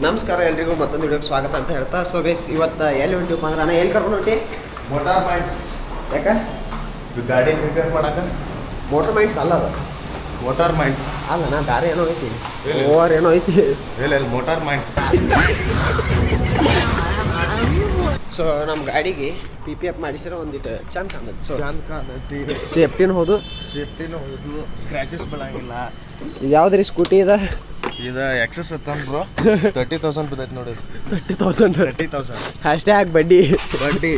ನಮಸ್ಕಾರ ಎಲ್ರಿಗೂ ಮತ್ತೊಂದು ವಿಡಿಯೋಗೆ ಸ್ವಾಗತ ಅಂತ ಹೇಳ್ತಾ. ಸೊ ಗೈಸ್ ಇವತ್ತು ಎಲ್ಲಿ ಹೊಂಟಿವಪ್ಪ ಅಂದ್ರೆ ನಾನು ಎಲ್ಲಿ ಕರ್ಕೊಂಡು ಹೊಂಟಿ ಮೋಟಾರ್ ಮೈಂಡ್ಸ್. ಯಾಕೆ ಗಾಡಿ ರಿಪೇರ್ ಮಾಡಕ್ಕೆ ಮೋಟರ್ ಮೈಂಡ್ಸ್ ಅಲ್ಲ ಅದು. ಮೋಟಾರ್ ಮೈಂಡ್ಸ್ ಅಲ್ಲ ನಾ ಬೇರೆ ಏನೋ ಐತಿ ಓವರ್ ಏನೋ ಐತಿ. ಇಲ್ಲ ಮೋಟಾರ್ ಮೈಂಡ್ಸ್. ಸೊ ನಮ್ಮ ಗಾಡಿಗೆ PPF ಮಾಡಿಸಿರೋ ಒಂದಿಟ್ಟು ಚಂದ ಕಾಣತ್ತೆ. ಸೊ ಚಂದ ಕಾಣತಿ, ಸೇಫ್ಟಿನೂ ಹೌದು, ಸೇಫ್ಟಿನೂ ಹೌದು, ಸ್ಕ್ರಾಚಸ್ ಬೀಳಂಗಿಲ್ಲ. ಯಾವ್ದು ರೀ ಸ್ಕೂಟಿ ಇದೆ? ಇದು ಎಕ್ಸಸ್ ಅತ್ತನ್ ಬ್ರೋ. 30,000 ಬಿದ್ದೈತೆ ನೋಡಿ. 30,000 ಹ್ಯಾಶ್ಟ್ಯಾಗ್ ಬಡ್ಡಿ ಬಡ್ಡಿ.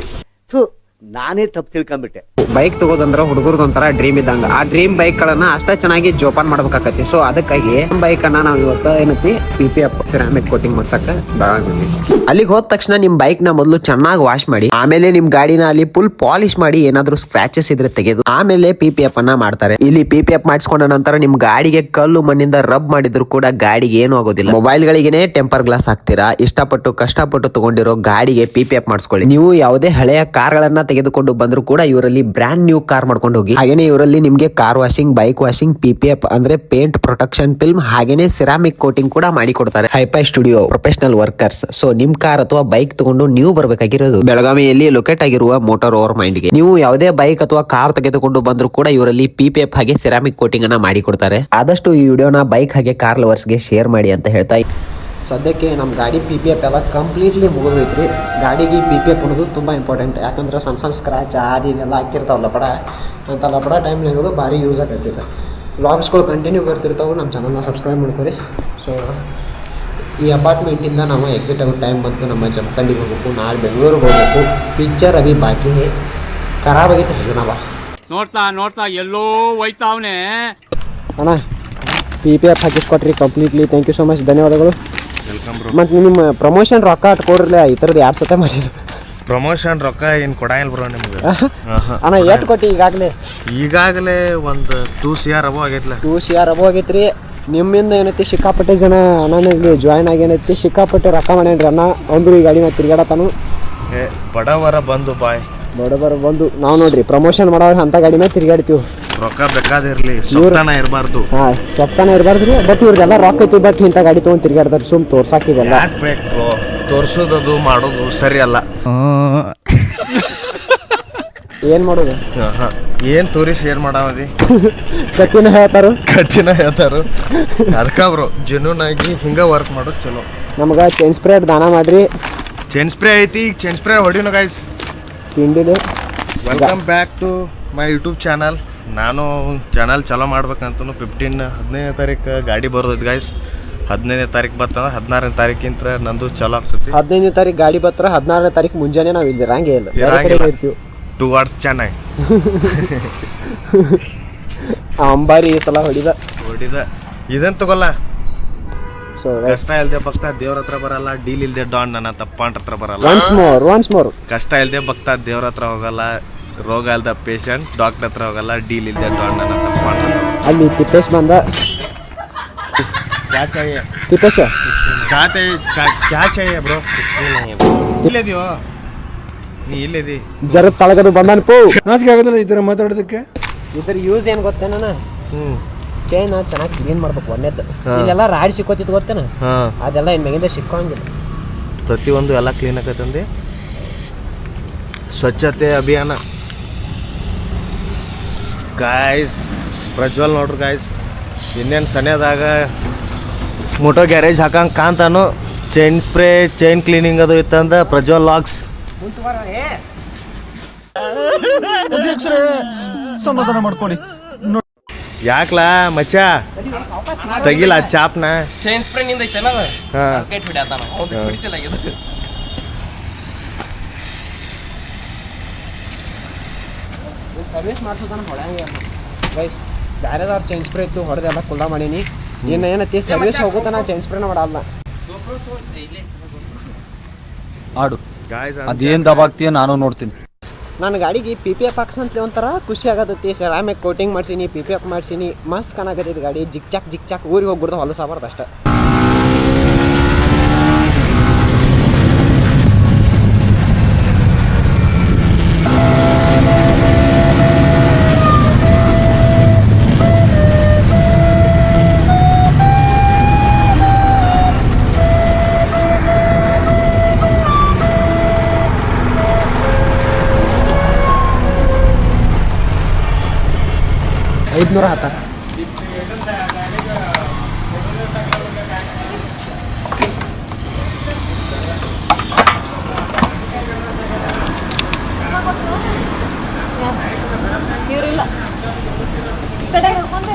ನಾನೇ ತಪ್ಪು ತಿಳ್ಕೊಂಡ್ಬಿಟ್ಟೆ. ಬೈಕ್ ತಗೋದಂದ್ರ ಹುಡುಗರದ್ದು ಒಂಥರ ಡ್ರೀಮ್ ಇದ್ದಂಗ. ಆ ಡ್ರೀಮ್ ಬೈಕ್ ಗಳನ್ನ ಅಷ್ಟ ಚೆನ್ನಾಗಿ ಜೋಪಾನ್ ಮಾಡ್ಬೇಕಾಕತಿ. ಸೊ ಅದಕ್ಕಾಗಿ ಬೈಕ್ ಅನ್ನ ನಾವು ಇವತ್ತು ಏನೈತಿ PPF ಸಿರಾಮಿಕ್ ಕೋಟಿಂಗ್ ಮಾಡ್ಸಕ ಅಲ್ಲಿಗೆ ಹೋದ ತಕ್ಷಣ ನಿಮ್ ಬೈಕ್ ನ ಮೊದಲು ಚೆನ್ನಾಗಿ ವಾಶ್ ಮಾಡಿ, ಆಮೇಲೆ ನಿಮ್ ಗಾಡಿನ ಅಲ್ಲಿ ಫುಲ್ ಪಾಲಿಶ್ ಮಾಡಿ ಏನಾದ್ರು ಸ್ಕ್ರಾಚಸ್ ಇದ್ರೆ ತೆಗೆದು ಆಮೇಲೆ PPF ಅನ್ನ ಮಾಡ್ತಾರೆ. ಇಲ್ಲಿ PPF ಮಾಡಿಸ್ಕೊಂಡ ನಂತರ ನಿಮ್ ಗಾಡಿಗೆ ಕಲ್ಲು ಮಣ್ಣಿಂದ ರಬ್ ಮಾಡಿದ್ರು ಕೂಡ ಗಾಡಿಗೆ ಏನು ಆಗೋದಿಲ್ಲ. ಮೊಬೈಲ್ ಗಳಿಗೆನೆ ಟೆಂಪರ್ ಗ್ಲಾಸ್ ಹಾಕ್ತೀರಾ, ಇಷ್ಟಪಟ್ಟು ಕಷ್ಟಪಟ್ಟು ತಗೊಂಡಿರೋ ಗಾಡಿಗೆ PPF ಮಾಡಿಸ್ಕೊಳ್ಳಿ. ನೀವು ಯಾವುದೇ ಹಳೆಯ ಕಾರ್ ಗಳನ್ನ ತೆಗೆದುಕೊಂಡು ಬಂದ್ರು ಕೂಡ ಇವರಲ್ಲಿ ಬ್ರ್ಯಾಂಡ್ ನ್ಯೂ ಕಾರ್ ಮಾಡ್ಕೊಂಡು ಹೋಗಿ. ಹಾಗೇನೆ ಇವರಲ್ಲಿ ನಿಮ್ಗೆ car washing, bike washing, PPF ಅಂದ್ರೆ ಪೇಂಟ್ ಪ್ರೊಟೆಕ್ಷನ್ ಫಿಲ್ಮ್, ಹಾಗೇನೆ ಸಿರಾಮಿಕ್ ಕೋಟಿಂಗ್ ಕೂಡ ಮಾಡಿ ಕೊಡ್ತಾರೆ. Hi fi studio professional workers. So ನಿಮ್ ಕಾರ್ ಅಥವಾ ಬೈಕ್ ತಗೊಂಡು ನೀವು ಬರ್ಬೇಕಾಗಿರೋದು ಬೆಳಗಾವಿಯಲ್ಲಿ ಲೊಕೇಟ್ ಆಗಿರುವ ಮೋಟಾರ್ ಓವರ್ ಮೈಂಡ್ ಗೆ. ನೀವು ಯಾವುದೇ ಬೈಕ್ ಅಥವಾ ಕಾರ್ ತೆಗೆದುಕೊಂಡು ಬಂದ್ರು ಕೂಡ ಇವರಲ್ಲಿ PPF ಹಾಗೆ ಸಿರಾಮಿಕ್ ಕೋಟಿಂಗ್ ಅನ್ನ ಮಾಡಿ ಕೊಡ್ತಾರೆ. ಆದಷ್ಟು ಈ ವಿಡಿಯೋನ ಬೈಕ್ ಹಾಗೆ ಕಾರ್ ಲವರ್ಸ್ ಗೆ ಶೇರ್ ಮಾಡಿ ಅಂತ ಹೇಳ್ತಾ ಸದ್ಯಕ್ಕೆ ನಮ್ಮ ಗಾಡಿ PPF ಎಲ್ಲ ಕಂಪ್ಲೀಟ್ಲಿ ಮುಗಿದೈತ್ರಿ. ಗಾಡಿಗೆ PPF ಅನ್ನೋದು ತುಂಬ ಇಂಪಾರ್ಟೆಂಟ್. ಯಾಕಂದ್ರೆ ಸಣ್ಣ ಸಣ್ಣ ಸ್ಕ್ರ್ಯಾಚ್ ಅದು ಇದೆಲ್ಲ ಹಾಕಿರ್ತಾವಲ್ಲ ಲಪಡ ಅಂತ ಲಪಡ ಟೈಮ್ನಾಗೋದು ಭಾರಿ ಯೂಸ್ ಆಗತ್ತೈತೆ. ವ್ಲಾಗ್ಸ್ಗಳು ಕಂಟಿನ್ಯೂ ಬರ್ತಿರ್ತಾವೆ. ನಮ್ಮ ಚಾನಲ್ನ ಸಬ್ಸ್ಕ್ರೈಬ್ ಮಾಡ್ಕೊರಿ. ಸೊ ಈ ಅಪಾರ್ಟ್ಮೆಂಟಿಂದ ನಾವು ಎಕ್ಸಿಟ್ ಆಗೋ ಟೈಮ್ ಬಂತು. ನಮ್ಮ ಜಮಖಂಡಿಗೆ ಹೋಗ್ಬೇಕು, ನಾಳೆ ಬೆಂಗಳೂರಿಗೆ ಹೋಗ್ಬೇಕು. ಪಿಕ್ಚರ್ ಅಭಿ ಬಾಕಿ ಖರಾಬ್ ಆಗೈತೆ ಜುನಾಬ. ನೋಡ್ತಾ ಎಲ್ಲೋ ಹೋಯ್ತಾವನೆ ಅಣ್ಣ. PPF ಹಾಕಿಸ್ಕೊಟ್ರಿ completely. Thank you so much, ಧನ್ಯವಾದಗಳು. Welcome bro. ಮತ್ತು ನಿಮ್ಮ ಪ್ರಮೋಷನ್ ರೊಕ್ಕ ಕೊಡ್ರಲ್ಲ, ಈ ಥರದ್ದು 2 ಸತ ಮಾಡಿದ್ರು. ಪ್ರಮೋಷನ್ ರೊಕ್ಕ ಏನು ಕೊಡಂಗಿಲ್ಲ ಬ್ರೋ ನಿಮ್ಗೆ. ಅಣ್ಣ ಎಷ್ಟು ಕೊಟ್ಟು ಈಗಾಗಲೇ ಒಂದು 2 CR ಅಬೋ ಆಗೈತ್ಲ. 2 CR ಅಬೋ ಆಗೈತ್ರಿ. ನಿಮ್ಮಿಂದ ಏನೈತಿ ಸಿಕ್ಕಾಪಟ್ಟೆ ಜನ ಅಣ್ಣನಿಗೆ ಜಾಯ್ನ್ ಆಗಿ ಏನೈತಿ ಸಿಕ್ಕಾಪಟ್ಟೆ ರೊಕ್ಕ ಮಾಡ್ಯಾನ್ರಿ ಅಣ್ಣ. ಅಂದ್ರು ಈ ಗಾಡಿನ ತಿರ್ಗಾಡತಾನು. ಬಡವರ ಬಂದು ಬಾಯ್ ಬಡಬರ ಬಂದು ನಾವು ನೋಡ್ರಿ ಪ್ರಮೋಷನ್ ಮಾಡೋ ಅಂತ ಗಾಡಿ ಮೇಲೆ ತಿರ್ಗಾಡ್ತೀವಿ. ರೊಕ್ಕ ಬೇಕಾದಿರ್ಲಿ, ಸೊಕ್ತಾನ ಇರಬಾರ್ದು. ಹಾಂ, ಸೊಕ್ತಾನ ಇರಬಾರ್ದ್ರಿ. ಬಟ್ ಇವ್ರಿಗೆಲ್ಲ ರೊಕ್ಕ ಐತಿ, ಬಟ್ ಇಂಥ ಗಾಡಿ ತೊಗೊಂಡು ತಿರ್ಗಾಡ್ತಾರೆ. ಸುಮ್ ತೋರ್ಸಾಕಿದೆಲ್ಲ ಯಾಕೆ ಬೇಕು ಬ್ರೋ? ತೋರ್ಸೋದದು ಮಾಡೋದು ಸರಿ ಅಲ್ಲ. ಏನು ಮಾಡೋದು? ಏನು ತೋರಿಸಿ ಏನು ಮಾಡಾವದಿ? ಕತ್ತಿನ ಹೇಳ್ತಾರು. ಅದಕ್ಕೆ ಬ್ರೋ ಜೆನ್ಯೂನ್ ಆಗಿ ಹಿಂಗೆ ವರ್ಕ್ ಮಾಡೋದು ಚಲೋ. ನಮ್ಗೆ ಚೇಂಜ್ ಸ್ಪ್ರೇ ದಾನ ಮಾಡ್ರಿ. ಚೇಂಜ್ ಸ್ಪ್ರೇ ಐತಿ, ಚೇಂಜ್ ಸ್ಪ್ರೇ ಹೊಡಿನೋ ಗೈಸ್. ತಿಂಡಿದೆ. Welcome back to my YouTube channel. ನಾನು ಚಾನಲ್ ಚಲೋ ಮಾಡ್ಬೇಕಂತೂ 15ನೇ ತಾರೀಕು ಗಾಡಿ ಬರೋದೈತೆ ಗೈಸ್. 15ನೇ ತಾರೀಕು ಬರ್ತಂದ್ರೆ 16ನೇ ತಾರೀಕಿಂತ ನಂದು ಚಲೋ ಆಗ್ತೈತಿ. 15ನೇ ತಾರೀಕು ಗಾಡಿ ಬತ್ತರ 16ನೇ ತಾರೀಕು ಮುಂಜಾನೆ ನಾವು ಇಲ್ಲಿ ಇರಂಗೇ ಇಲ್ಲ. ಇರ್ತೀವಿ ಟುವಾರ್ಡ್ಸ್ ಚೆನ್ನೈ. ಅಂಬಾರಿ ಈ ಸಲ ಹೊಡಿದ ಇದನ್ ತಗೋಲ್ಲ. ಸೊ ಕಷ್ಟ ಇಲ್ದೆ ಭಕ್ತ ದೇವ್ರ ಹತ್ರ ಬರಲ್ಲ, ಡೀಲ್ ಇಲ್ದೆ ಡಾನ್ ನನ್ನ ತಪ್ಪಾಂಟ್ ಹತ್ರ ಬರಲ್ಲ. ಒನ್ಸ್ ಮೋರ್ ಕಷ್ಟ ಇಲ್ದೆ ಭಕ್ತ ದೇವ್ರ ಹತ್ರ ಹೋಗಲ್ಲ, ರೋಗ ಇಲ್ದ ಪೇಷಂಟ್ ಡಾಕ್ಟರ್ ಹತ್ರ ಹೋಗಲ್ಲ, ಡೀಲ್ ಇಲ್ದೆ ಡಾನ್ ನನ್ನ ತಪ್ಪಾಂಟ್ ಹತ್ರ. ಅಲ್ಲಿ ತಿಪ್ಪೇಶ್ ಬಂದ. ತಿಪ್ಪೇಶ ಕ್ಯಾ ಚಾಹಿಯೆ ಬ್ರೋ? ಇಲ್ಲಿದ್ಯೋ ನೀ? ಇಲ್ಲಿದಿ ಜರ ತಳಗದು ಬಂದಾನ ಪೋ. ನಾಚಿಕೆ ಆಗೋದಿಲ್ಲ ಈ ಥರ ಮಾತಾಡೋದಕ್ಕೆ. ಇದ್ರ ಯೂಸ್ ಏನು ಗೊತ್ತೇನ? ಚೈನ್ ಚೆನ್ನಾಗಿ ಕ್ಲೀನ್ ಮಾಡ್ಬೇಕು. ಒಂದೇದ್ದು ಇದೆಲ್ಲ ರಾಡಿ ಸಿಕ್ಕೋತಿತ್ತು ಗೊತ್ತೇನ? ಅದೆಲ್ಲ ಇನ್ ಮ್ಯಾಗಿಂದ ಸಿಕ್ಕೋಂಗಿಲ್ಲ. ಪ್ರತಿಯೊಂದು ಎಲ್ಲ ಕ್ಲೀನ್ ಆಗತ್ತಂದು ಸ್ವಚ್ಛತೆ ಅಭಿಯಾನ ಗಾಯ್ಸ್. ಪ್ರಜ್ವಲ್ ನೋಡ್ರಿ ಗಾಯ್ಸ್, ಇನ್ನೇನು ಸನ್ಯದಾಗ ಮೋಟೋ ಗ್ಯಾರೇಜ್ ಹಾಕಂಗೆ ಕಾಂತಾನು. ಚೈನ್ ಸ್ಪ್ರೇ, ಚೈನ್ ಕ್ಲೀನಿಂಗ್ ಅದು ಇತ್ತಂದ ಪ್ರಜ್ವಲ್ ಲಾಕ್ಸ್. ಸಮಾಧಾನ ಮಾಡ್ಕೊಳ್ಳಿ. ಯಾಕ್ಲಾ ಮಚ್ಚ ತೆಗಿಲ್ಲ ಚಾಪ್ನ. ಚೈನ್ ಸ್ಪ್ರೇ ನಿಂದ ಐತಲ್ಲ ಹಾಂ, ಹಿಡಿತಿಲ್ಲ ಇದು. ಸರ್ವಿಸ್ ಮಾಡ್ಸೋದನ್ನ ಹೊಡ್ಯಾಂಗೆ ಗೈಸ್. ಬೇರೆದವ್ರು ಚೈನ್ ಸ್ಪ್ರೇ ಇತ್ತು ಹೊಡೆದೆಲ್ಲ ಕುಲ್ಲ ಮಾಡೀನಿ. ಇನ್ನು ಏನೈತಿ ಸರ್ವಿಸ್ ಹೋಗುತ್ತಾನ ಚೈನ್ ಸ್ಪ್ರೇನ ಮಾಡಲ್ಲ. ಆಡು ಗಾಯ್ಸ್ ಅದೇನು ದಬಾಗ್ತೀಯ ನಾನು ನೋಡ್ತೀನಿ. ನನ್ನ ಗಾಡಿಗೆ PPF ಹಾಕ್ಸಂತಲೇ ಒಂಥರ ಖುಷಿ ಆಗತ್ತೈತಿ. ಸೆರಾಮಿಕ್ ಕೋಟಿಂಗ್ ಮಾಡ್ಸೀನಿ, PPF ಮಾಡ್ಸೀನಿ, ಮಸ್ತ್ ಕಾಣಕತ್ತೈತಿ ಗಾಡಿ. ಜಿಕ್ ಚಾಕ್ ಊರಿಗೆ ಹೋಗ್ಬಿಡ್ದು ಹೊಲಸಾಬಾರ್ದು ಅಷ್ಟೇ. 500 ಆತ. ಇವ್ರಿಲ್ಲ ಕಡೆ ಹಿಡ್ಕೊಂಡೆ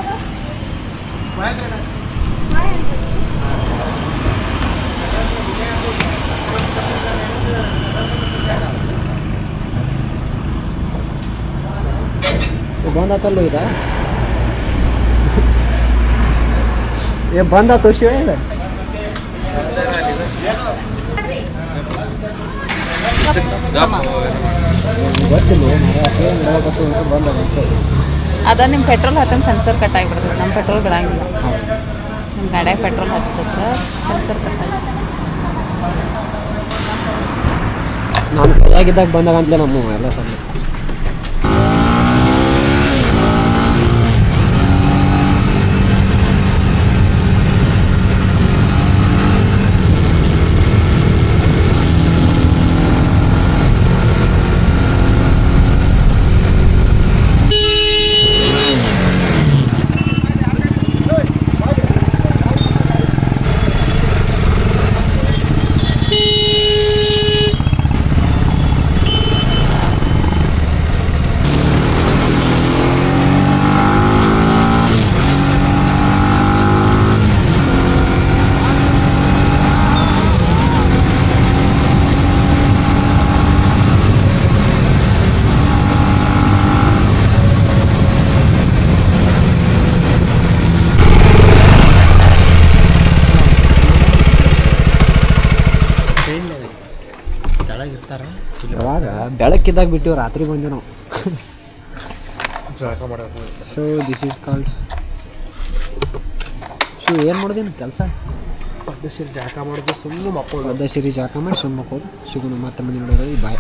ಬಂದ್ ಆತಲ್ಲ ಇದ ಬಂದ್ ಆತು ಶಿವ ಇಲ್ಲ ಗೊತ್ತಿಲ್ಲ ಬಂದ ಅದ ನಿಮ್ಮ ಪೆಟ್ರೋಲ್ ಹಾಕನ್ ಸೆನ್ಸರ್ ಕಟ್ ಆಗಿಬಿಡ್ತದೆ. ನಮ್ಮ ಪೆಟ್ರೋಲ್ ಬಿಡಂಗಿಲ್ಲ. ನಿಮ್ಮ ಗಾಡ್ಯಾಗ ಪೆಟ್ರೋಲ್ ಹಾಕಿದ್ರೆ ಸೆನ್ಸರ್ ಕಟ್ ಆಗಿ ನಾನು ಕೈಯಾಗಿದ್ದಾಗ ಬಂದಾಗ ಅಂತಲೇ ನಮ್ಮ ಎಲ್ಲ ಸಣ್ಣ ಅವಾಗ ಬೆಳಕಿದ್ದಾಗ ಬಿಟ್ಟಿವಿ, ರಾತ್ರಿ ಬಂದೀವಿ ನಾವು. ಸೊ ದಿಸ್ ಈಸ್ ಕಾಲ್ಡ್ ಏನು ಮಾಡೋದೇನು ಕೆಲಸ ಜಾಕ ಮಾಡೋದು ಸುಮ್ಮನೆ ಮಕ್ಕಳು ಅರ್ಧ ಸೇರಿ ಜಾಕ ಮಾಡಿ ಸುಮ್ಮನೆ ಮಕ್ಕೋದು. ಸಿಗೋಣ ಮತ್ತೆ ಮುಂದೆ ನೋಡೋದು. ಬಾಯ್.